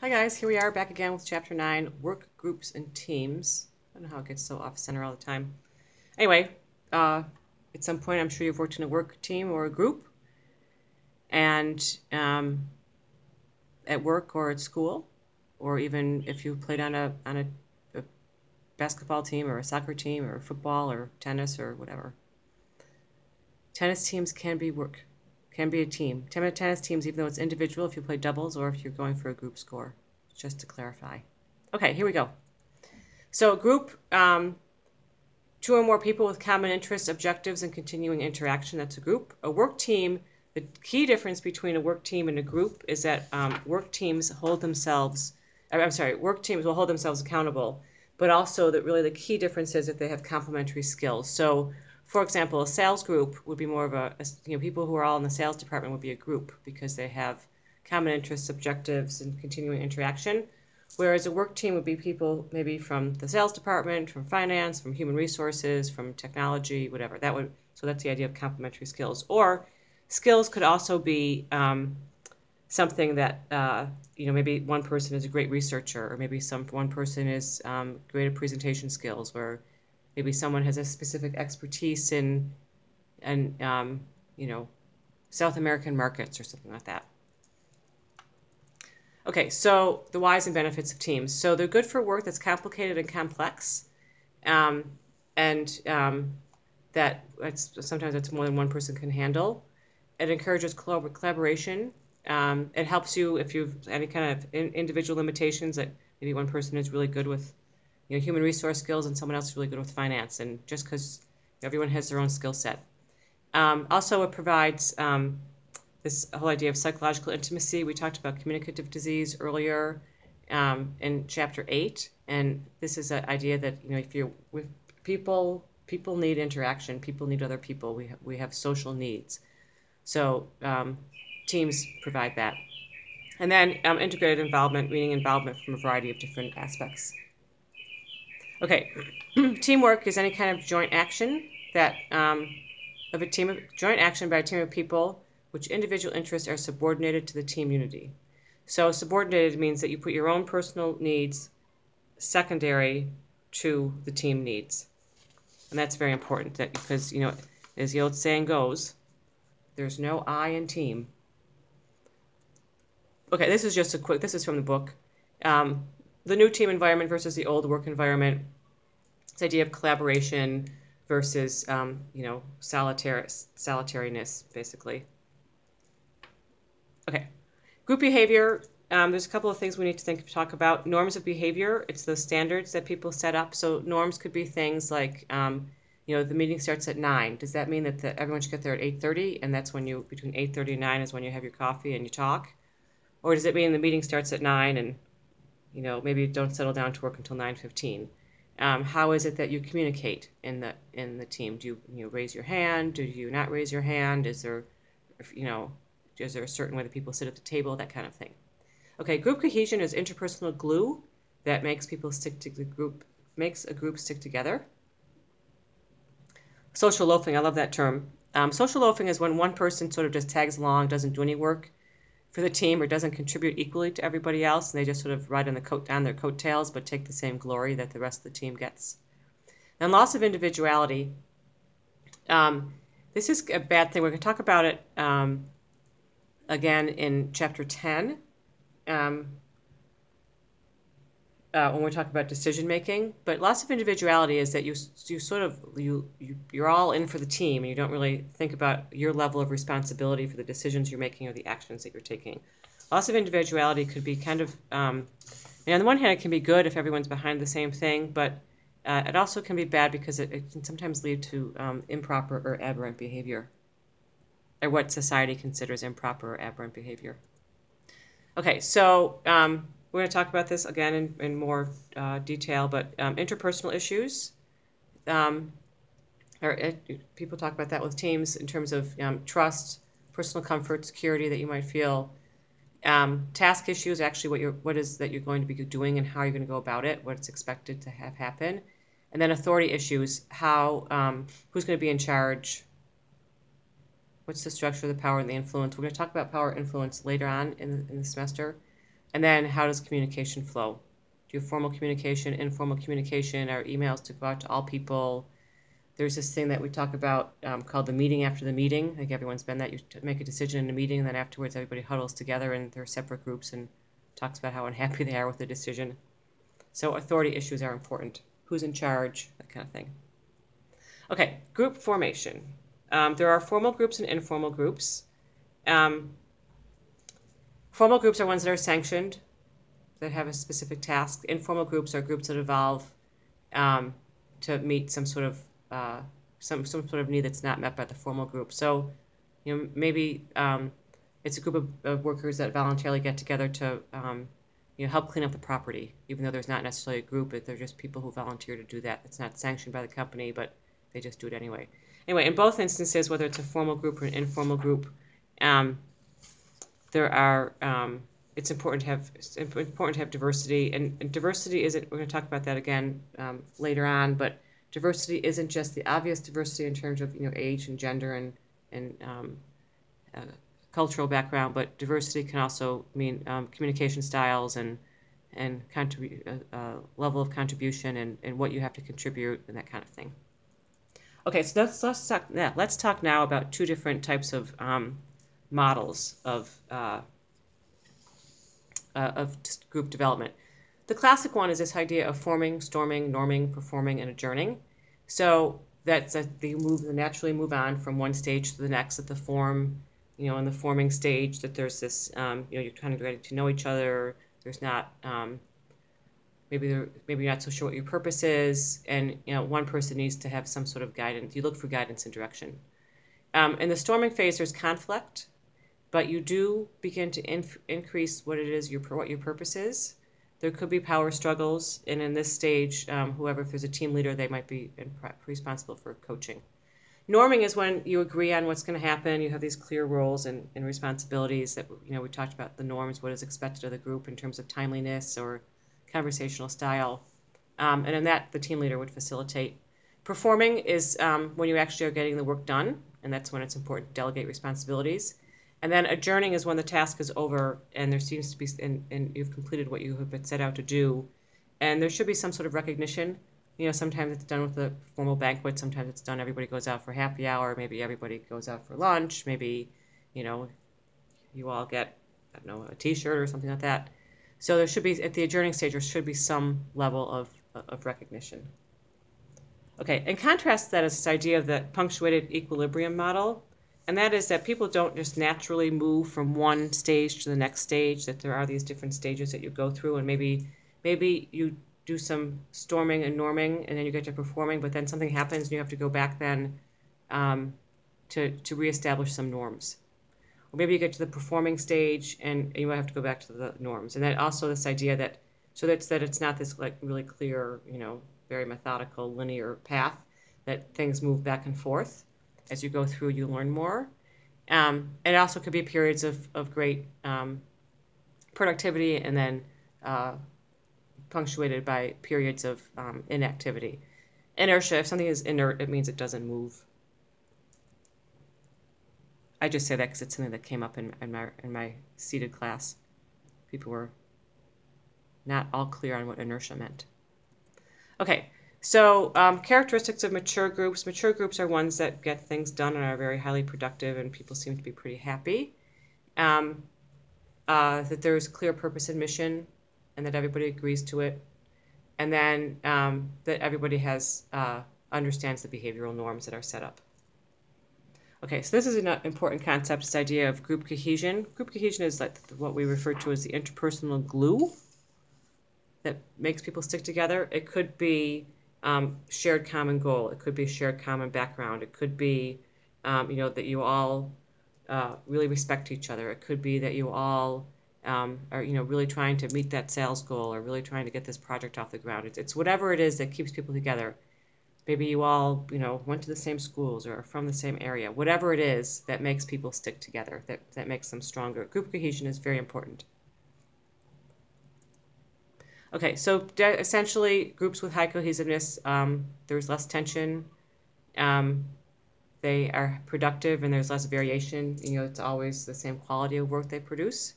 Hi guys, here we are back again with Chapter 9, Work Groups and Teams. I don't know how it gets so off-center all the time. Anyway, at some point I'm sure you've worked in a work team or a group, and at work or at school, or even if you played on a basketball team or a soccer team or football or tennis or whatever. Tennis teams can be a team. Tennis teams, even though it's individual, if you play doubles or if you're going for a group score, just to clarify. Okay, here we go. So a group, two or more people with common interests, objectives, and continuing interaction, that's a group. A work team, the key difference between a work team and a group is that work teams will hold themselves accountable, but also that really the key difference is that they have complementary skills. So for example, a sales group would be more of people who are all in the sales department would be a group because they have common interests, objectives, and continuing interaction. Whereas a work team would be people maybe from the sales department, from finance, from human resources, from technology, whatever. So that's the idea of complementary skills. Or skills could also be something that maybe one person is a great researcher, or maybe one person is great at presentation skills, or maybe someone has a specific expertise in South American markets or something like that. Okay, so the whys and benefits of teams. So they're good for work that's complicated and complex, that sometimes it's more than one person can handle. It encourages collaboration. It helps you if you've any kind of individual limitations, that maybe one person is really good with human resource skills and someone else is really good with finance, and just because everyone has their own skill set. Also, it provides this whole idea of psychological intimacy. We talked about communicative disease earlier in Chapter 8, and this is an idea that if you're with people need interaction. People need other people. We have social needs, so teams provide that. And then integrated involvement, meaning involvement from a variety of different aspects. Okay, teamwork is any kind of joint action joint action by a team of people which individual interests are subordinated to the team unity. So subordinated means that you put your own personal needs secondary to the team needs, and that's very important. Because as the old saying goes, there's no I in team. Okay, this is just a quick. This is from the book. The new team environment versus the old work environment. This idea of collaboration versus, solitariness, basically. Okay, group behavior. There's a couple of things we need to talk about. Norms of behavior. It's the standards that people set up. So norms could be things like, the meeting starts at 9. Does that mean that everyone should get there at 8:30, and that's when between 8:30 and 9 is when you have your coffee and you talk? Or does it mean the meeting starts at 9 and maybe you don't settle down to work until 9:15? How is it that you communicate in the team? Do you raise your hand? Do you not raise your hand? Is there a certain way that people sit at the table? That kind of thing. Okay, group cohesion is interpersonal glue that makes people makes a group stick together. Social loafing, I love that term. Social loafing is when one person sort of just tags along, doesn't do any work for the team, or doesn't contribute equally to everybody else, and they just sort of ride on their coattails, but take the same glory that the rest of the team gets. And loss of individuality. This is a bad thing. We're going to talk about it again in Chapter 10 when we talk about decision making. But loss of individuality is that you're all in for the team, and you don't really think about your level of responsibility for the decisions you're making or the actions that you're taking. Loss of individuality could be kind of, on the one hand, it can be good if everyone's behind the same thing, but it also can be bad because it can sometimes lead to improper or aberrant behavior, or what society considers improper or aberrant behavior. Okay, so we're going to talk about this again in more detail, but interpersonal issues, people talk about that with teams in terms of trust, personal comfort, security that you might feel. Task issues, actually what is that you're going to be doing and how you're going to go about it, what's expected to have happen. And then authority issues, who's going to be in charge, what's the structure of the power and the influence. We're going to talk about power and influence later on in the semester. And then how does communication flow? Do you have formal communication, informal communication, or emails to go out to all people? There's this thing that we talk about called the meeting after the meeting. I think everyone's been that. You make a decision in a meeting, and then afterwards everybody huddles together in their separate groups and talks about how unhappy they are with the decision. So authority issues are important. Who's in charge, that kind of thing. Okay, group formation. There are formal groups and informal groups. Formal groups are ones that are sanctioned, that have a specific task. Informal groups are groups that evolve to meet some sort of need that's not met by the formal group. So, maybe it's a group of workers that voluntarily get together to help clean up the property, even though there's not necessarily a group. They're just people who volunteer to do that. It's not sanctioned by the company, but they just do it anyway. Anyway, in both instances, whether it's a formal group or an informal group, it's important to have diversity, and diversity isn't. We're going to talk about that again later on, but diversity isn't just the obvious diversity in terms of age and gender and cultural background, but diversity can also mean communication styles and level of contribution and what you have to contribute and that kind of thing. Okay, so let's talk now about two different types of models of group development. The classic one is this idea of forming, storming, norming, performing, and adjourning. So that's they naturally move on from one stage to the next at the form, in the forming stage, that there's this, you're kind of getting to know each other. There's not, maybe you're not so sure what your purpose is, and one person needs to have some sort of guidance. You look for guidance and direction. In the storming phase, there's conflict, but you do begin to increase what it is what your purpose is. There could be power struggles, and in this stage, if there's a team leader, they might be responsible for coaching. Norming is when you agree on what's going to happen. You have these clear roles and responsibilities that we talked about. The norms, what is expected of the group in terms of timeliness or conversational style, and in that the team leader would facilitate. Performing is when you actually are getting the work done, and that's when it's important to delegate responsibilities. And then adjourning is when the task is over and there seems to be, and you've completed what you have been set out to do, and there should be some sort of recognition. Sometimes it's done with a formal banquet. Sometimes it's done, everybody goes out for happy hour. Maybe everybody goes out for lunch. Maybe, you all get, a T-shirt or something like that. So there should be, at the adjourning stage, there should be some level of recognition. Okay, in contrast to that is this idea of the punctuated equilibrium model. And that is that people don't just naturally move from one stage to the next stage, that there are these different stages that you go through, and maybe you do some storming and norming, and then you get to performing, but then something happens and you have to go back then to reestablish some norms. Or maybe you get to the performing stage and you might have to go back to the norms. And then also this idea that it's not this really clear, very methodical, linear path, that things move back and forth. As you go through, you learn more. And it also could be periods of great productivity and then punctuated by periods of inactivity. Inertia, if something is inert, it means it doesn't move. I just say that because it's something that came up in my seated class. People were not all clear on what inertia meant. Okay. So characteristics of mature groups. Mature groups are ones that get things done and are very highly productive, and people seem to be pretty happy. That there's clear purpose and mission, and that everybody agrees to it. And then that everybody understands the behavioral norms that are set up. Okay, so this is an important concept, this idea of group cohesion. Group cohesion is like what we refer to as the interpersonal glue that makes people stick together. It could be shared common goal. It could be shared common background. It could be, that you all really respect each other. It could be that you all are, really trying to meet that sales goal or really trying to get this project off the ground. It's whatever it is that keeps people together. Maybe you all, went to the same schools or are from the same area. Whatever it is that makes people stick together, that makes them stronger. Group cohesion is very important. Okay, so essentially, groups with high cohesiveness, there's less tension. They are productive and there's less variation. It's always the same quality of work they produce.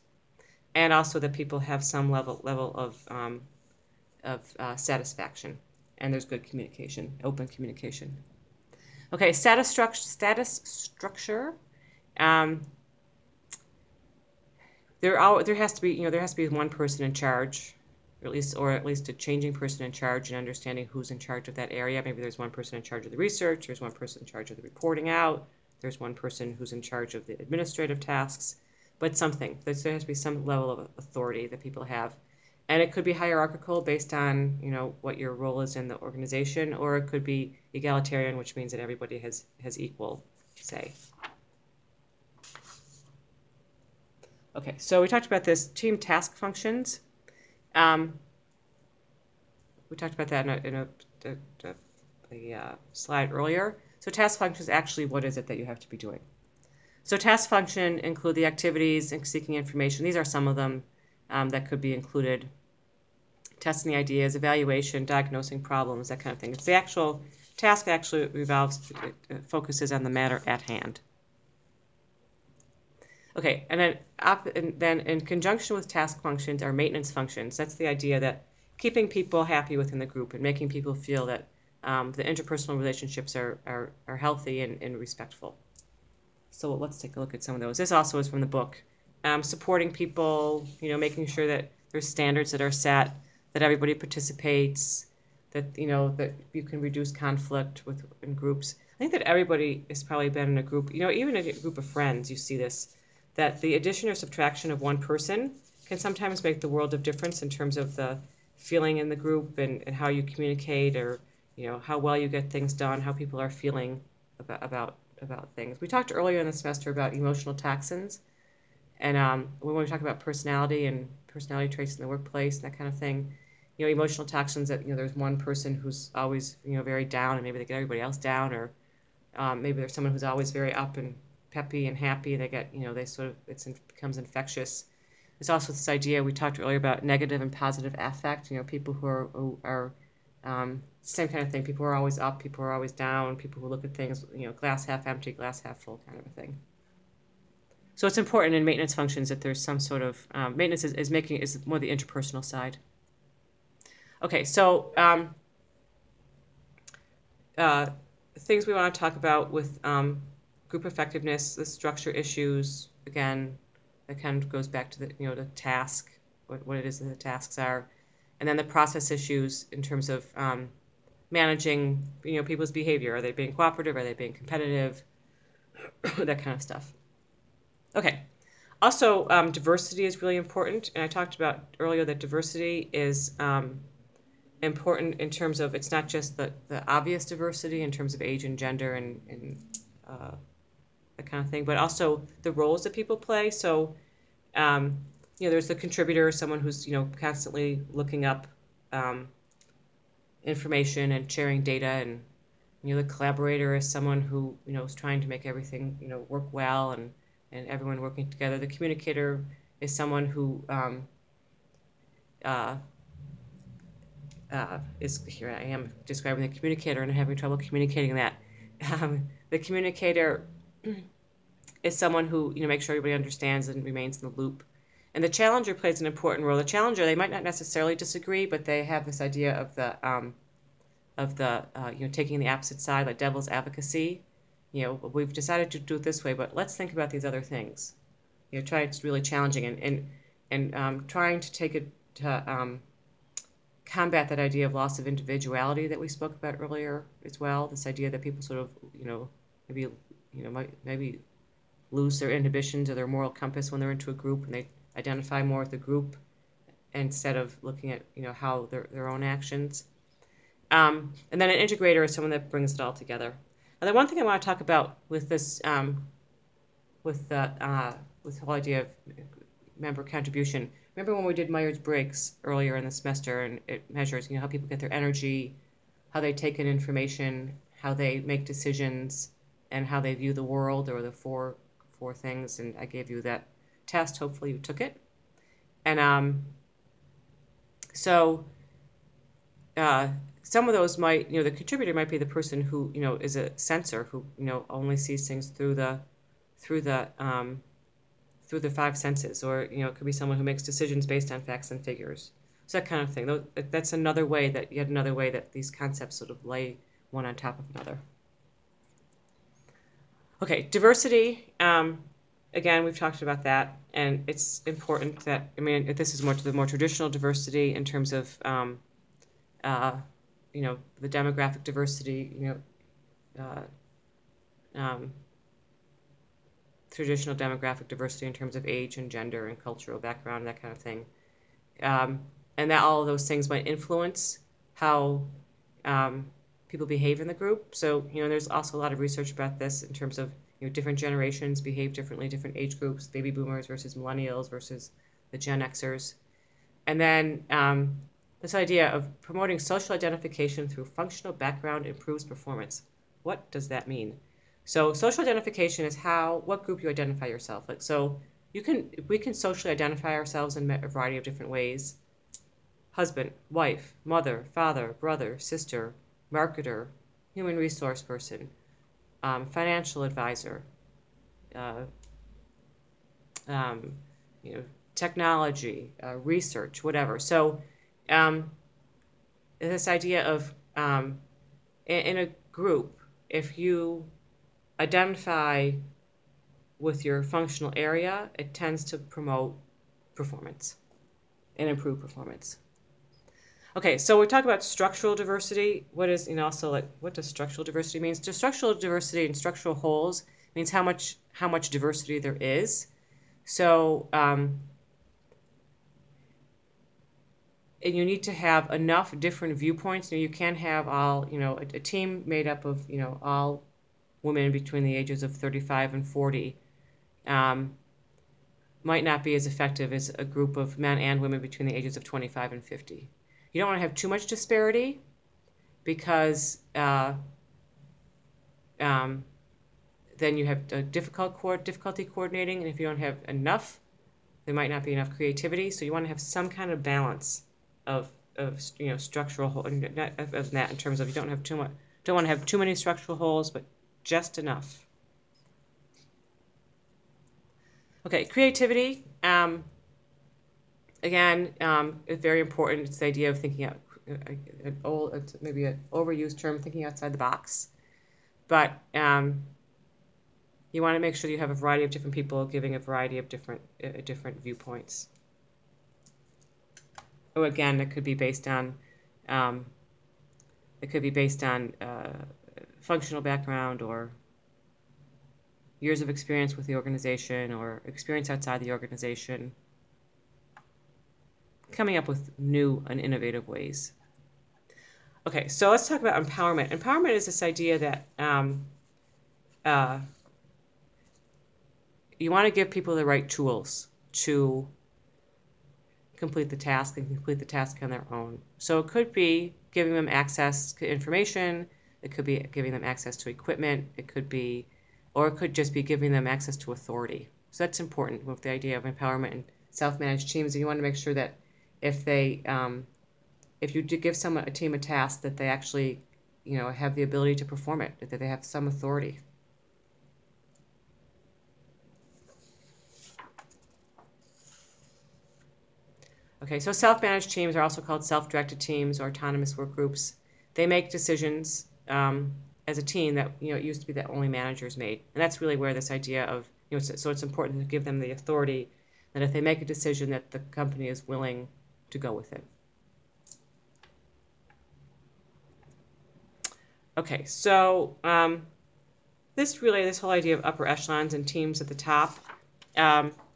and also that people have some level of satisfaction, and there's good communication, open communication. Okay, status structure. There has to be one person in charge, or at least a changing person in charge, and understanding who's in charge of that area. Maybe there's one person in charge of the research, there's one person in charge of the reporting out, there's one person who's in charge of the administrative tasks, but something. There has to be some level of authority that people have. And it could be hierarchical based on, what your role is in the organization, or it could be egalitarian, which means that everybody has equal say. Okay, so we talked about this team task functions. We talked about that in a slide earlier. So task functions, actually, what is it that you have to be doing? So task function include the activities and seeking information. These are some of them that could be included. Testing ideas, evaluation, diagnosing problems, that kind of thing. It's the actual task actually focuses on the matter at hand. Okay, and then in conjunction with task functions are maintenance functions. That's the idea that keeping people happy within the group and making people feel that the interpersonal relationships are healthy and respectful. So let's take a look at some of those. This also is from the book. Supporting people, making sure that there's standards that are set, that everybody participates, that that you can reduce conflict in groups. I think that everybody has probably been in a group, even a group of friends, you see this, that the addition or subtraction of one person can sometimes make the world of difference in terms of the feeling in the group and how you communicate, or how well you get things done, how people are feeling about things. We talked earlier in the semester about emotional toxins, and when we talk about personality and personality traits in the workplace, that kind of thing, emotional toxins, that there's one person who's always very down, and maybe they get everybody else down, or maybe there's someone who's always very up and peppy and happy. They get it becomes infectious. There's also this idea we talked earlier about negative and positive affect. People who are same kind of thing. People who are always up, people who are always down, people who look at things glass half empty, glass half full kind of a thing. So it's important in maintenance functions that there's some sort of maintenance is more the interpersonal side. Okay, so things we want to talk about with group effectiveness, the structure issues, again, that kind of goes back to the the task, what it is that the tasks are, and then the process issues in terms of managing people's behavior. Are they being cooperative? Are they being competitive? That kind of stuff. Okay. Also, diversity is really important, and I talked about earlier that diversity is important in terms of, it's not just the obvious diversity in terms of age and gender and that kind of thing, but also the roles that people play. So, there's the contributor, someone who's constantly looking up information and sharing data, and the collaborator is someone who is trying to make everything work well and everyone working together. The communicator is someone who here I am describing the communicator and having trouble communicating that. The communicator is someone who makes sure everybody understands and remains in the loop. And the challenger plays an important role. The challenger, they might not necessarily disagree, but they have this idea of the taking the opposite side, like devil's advocacy. We've decided to do it this way, but let's think about these other things. It's really challenging and trying to take it to combat that idea of loss of individuality that we spoke about earlier as well. This idea that people sort of maybe lose their inhibitions or their moral compass when they're into a group, and they identify more with the group instead of looking at how their own actions. And then an integrator is someone that brings it all together. Now, the one thing I want to talk about with this, with the whole idea of member contribution. Remember when we did Myers-Briggs earlier in the semester, and it measures how people get their energy, how they take in information, how they make decisions, and how they view the world, or the four things. And I gave you that test. Hopefully you took it. And some of those might, the contributor might be the person who, is a sensor, who, only sees things through through the five senses, or it could be someone who makes decisions based on facts and figures. So that kind of thing. That's another way that these concepts sort of lay one on top of another. Okay, diversity. Again, we've talked about that, and it's important that, this is the more traditional diversity in terms of, the demographic diversity, traditional demographic diversity in terms of age and gender and cultural background, that kind of thing. And that all of those things might influence how people behave in the group. So, there's also a lot of research about this in terms of, different generations behave differently, different age groups, baby boomers versus millennials versus the Gen Xers. And then this idea of promoting social identification through functional background improves performance. What does that mean? So social identification is what group you identify yourself. So we can socially identify ourselves in a variety of different ways. Husband, wife, mother, father, brother, sister, marketer, human resource person, financial advisor, technology, research, whatever. So this idea of in a group, if you identify with your functional area, it tends to promote performance and improve performance. Okay, so we talk about structural diversity. What does structural diversity mean? So structural diversity and structural wholes means how much diversity there is. So and you need to have enough different viewpoints. You can't have all, a team made up of, all women between the ages of 35 and 40 might not be as effective as a group of men and women between the ages of 25 and 50. You don't want to have too much disparity because then you have difficulty coordinating, and if you don't have enough, there might not be enough creativity. So you want to have some kind of balance of structural whole, not of that in terms of you don't want to have too many structural holes, but just enough. Okay, creativity. Again, it's very important. It's the idea of thinking out, maybe an overused term, thinking outside the box. But you want to make sure you have a variety of different people giving a variety of different viewpoints. Oh, again, it could be based on functional background or years of experience with the organization or experience outside the organization. Coming up with new and innovative ways. Okay, so let's talk about empowerment. Empowerment is this idea that you want to give people the right tools to complete the task and complete the task on their own. So it could be giving them access to information. It could be giving them access to equipment. It could just be giving them access to authority. So that's important with the idea of empowerment and self-managed teams. You want to make sure that if you do give a team a task, that they actually, have the ability to perform it, that they have some authority. Okay, so self-managed teams are also called self-directed teams or autonomous work groups. They make decisions as a team that, it used to be that only managers made. And that's really where this idea of, so it's important to give them the authority that if they make a decision that the company is willing to go with it. Okay, so this whole idea of upper echelons and teams at the top,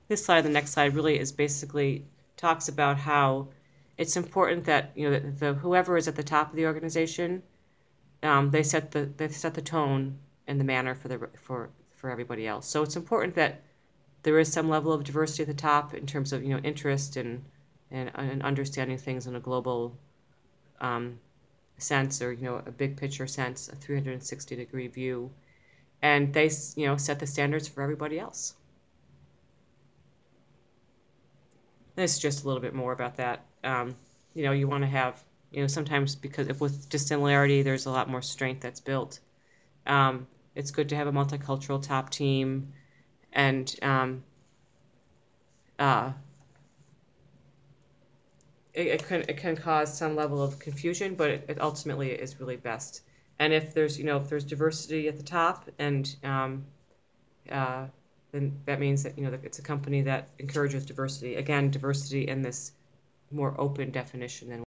this slide, the next slide, really is basically talks about how it's important that whoever is at the top of the organization, they set the tone and the manner for everybody else. So it's important that there is some level of diversity at the top in terms of interest and understanding things in a global sense, or a big picture sense, a 360-degree view, and they set the standards for everybody else. This is just a little bit more about that. You want to have sometimes, because if with dissimilarity there's a lot more strength that's built. It's good to have a multicultural top team, and uh, it can cause some level of confusion, but it ultimately is really best. And if there's if there's diversity at the top, and uh, then that means that that it's a company that encourages diversity. Again, diversity in this more open definition than